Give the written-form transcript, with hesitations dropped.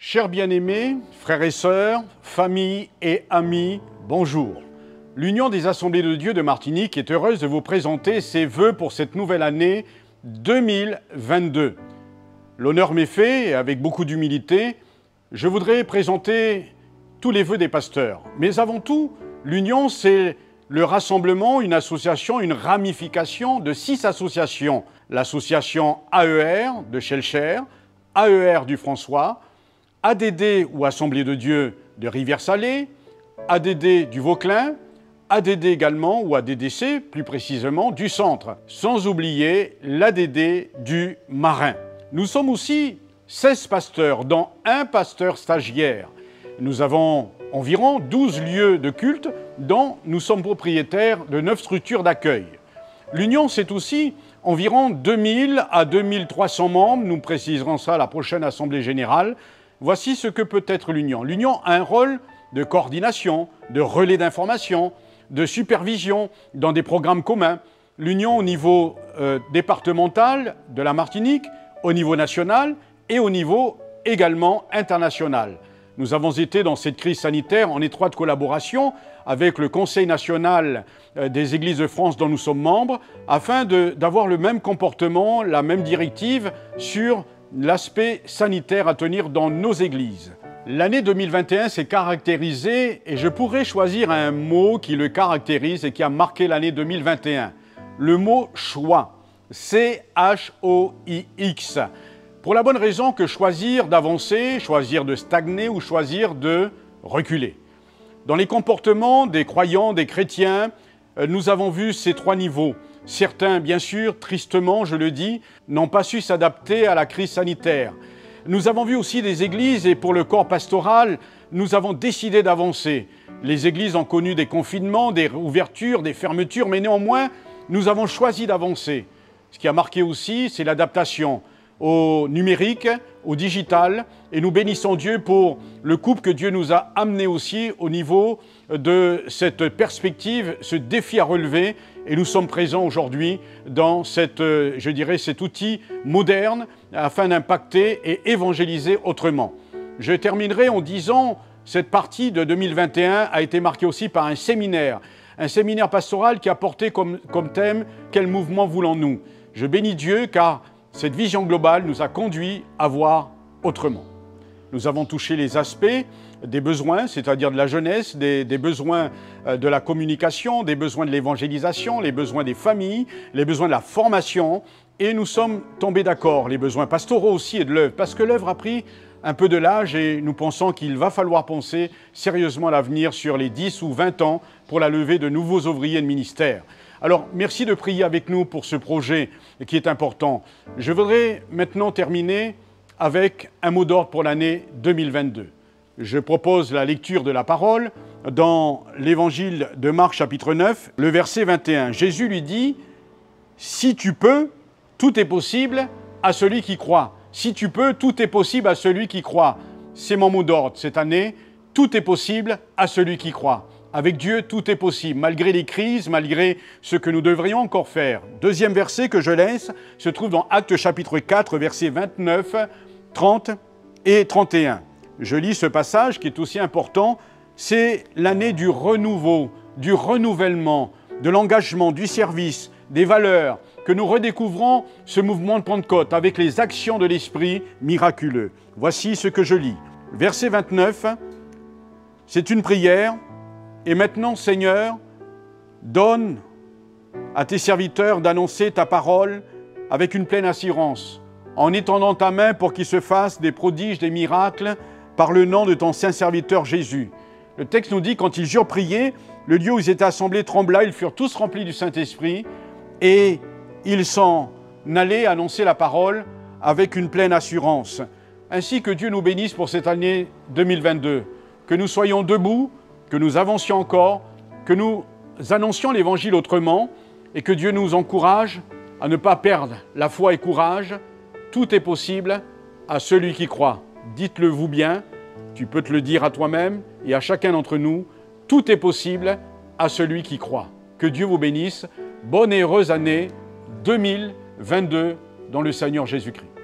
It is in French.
Chers bien-aimés, frères et sœurs, familles et amis, bonjour. L'Union des Assemblées de Dieu de Martinique est heureuse de vous présenter ses vœux pour cette nouvelle année 2022. L'honneur m'est fait, et avec beaucoup d'humilité, je voudrais présenter tous les vœux des pasteurs. Mais avant tout, l'Union, c'est le rassemblement, une association, une ramification de 6 associations. L'association AER de Schellcher, AER du François, ADD ou Assemblée de Dieu de Rivière-Salée, ADD du Vauclin, ADD également, ou ADDC plus précisément, du Centre, sans oublier l'ADD du Marin. Nous sommes aussi 16 pasteurs, dont un pasteur stagiaire. Nous avons environ 12 lieux de culte, dont nous sommes propriétaires de 9 structures d'accueil. L'Union, c'est aussi environ 2000 à 2300 membres, nous préciserons ça à la prochaine Assemblée Générale. Voici ce que peut être l'Union. L'Union a un rôle de coordination, de relais d'information, de supervision dans des programmes communs. L'Union au niveau départemental de la Martinique, au niveau national et au niveau également international. Nous avons été dans cette crise sanitaire en étroite collaboration avec le Conseil national des Églises de France dont nous sommes membres, afin d'avoir le même comportement, la même directive sur l'aspect sanitaire à tenir dans nos églises. L'année 2021 s'est caractérisée, et je pourrais choisir un mot qui le caractérise et qui a marqué l'année 2021. Le mot « choix », C-H-O-I-X. Pour la bonne raison que choisir d'avancer, choisir de stagner ou choisir de reculer. Dans les comportements des croyants, des chrétiens, nous avons vu ces 3 niveaux. Certains, bien sûr, tristement, je le dis, n'ont pas su s'adapter à la crise sanitaire. Nous avons vu aussi des églises, et pour le corps pastoral, nous avons décidé d'avancer. Les églises ont connu des confinements, des ouvertures, des fermetures, mais néanmoins, nous avons choisi d'avancer. Ce qui a marqué aussi, c'est l'adaptation au numérique, au digital, et nous bénissons Dieu pour le couple que Dieu nous a amené aussi au niveau de cette perspective, ce défi à relever, et nous sommes présents aujourd'hui dans cet outil moderne afin d'impacter et évangéliser autrement. Je terminerai en disant, cette partie de 2021 a été marquée aussi par un séminaire pastoral qui a porté comme thème « Quel mouvement voulons-nous » Je bénis Dieu car cette vision globale nous a conduit à voir autrement. Nous avons touché les aspects des besoins, c'est-à-dire de la jeunesse, des besoins de la communication, des besoins de l'évangélisation, les besoins des familles, les besoins de la formation, et nous sommes tombés d'accord, les besoins pastoraux aussi et de l'œuvre, parce que l'œuvre a pris un peu de l'âge et nous pensons qu'il va falloir penser sérieusement à l'avenir sur les 10 ou 20 ans pour la levée de nouveaux ouvriers de ministère. Alors, merci de prier avec nous pour ce projet qui est important. Je voudrais maintenant terminer avec un mot d'ordre pour l'année 2022. Je propose la lecture de la parole dans l'Évangile de Marc, chapitre 9, le verset 21. Jésus lui dit « Si tu peux, tout est possible à celui qui croit. Si tu peux, tout est possible à celui qui croit. » C'est mon mot d'ordre cette année. Tout est possible à celui qui croit. Avec Dieu, tout est possible, malgré les crises, malgré ce que nous devrions encore faire. Deuxième verset que je laisse se trouve dans Actes chapitre 4, versets 29, 30 et 31. Je lis ce passage qui est aussi important. C'est l'année du renouveau, du renouvellement, de l'engagement, du service, des valeurs, que nous redécouvrons ce mouvement de Pentecôte avec les actions de l'Esprit miraculeux. Voici ce que je lis. Verset 29, c'est une prière. Et maintenant, Seigneur, donne à tes serviteurs d'annoncer ta parole avec une pleine assurance, en étendant ta main pour qu'il se fasse des prodiges, des miracles, par le nom de ton saint serviteur Jésus. Le texte nous dit, quand ils eurent prié, le lieu où ils étaient assemblés trembla, ils furent tous remplis du Saint-Esprit, et ils s'en allaient annoncer la parole avec une pleine assurance. Ainsi que Dieu nous bénisse pour cette année 2022, que nous soyons debout, que nous avancions encore, que nous annoncions l'Évangile autrement et que Dieu nous encourage à ne pas perdre la foi et courage. Tout est possible à celui qui croit. Dites-le vous bien, tu peux te le dire à toi-même et à chacun d'entre nous. Tout est possible à celui qui croit. Que Dieu vous bénisse. Bonne et heureuse année 2022 dans le Seigneur Jésus-Christ.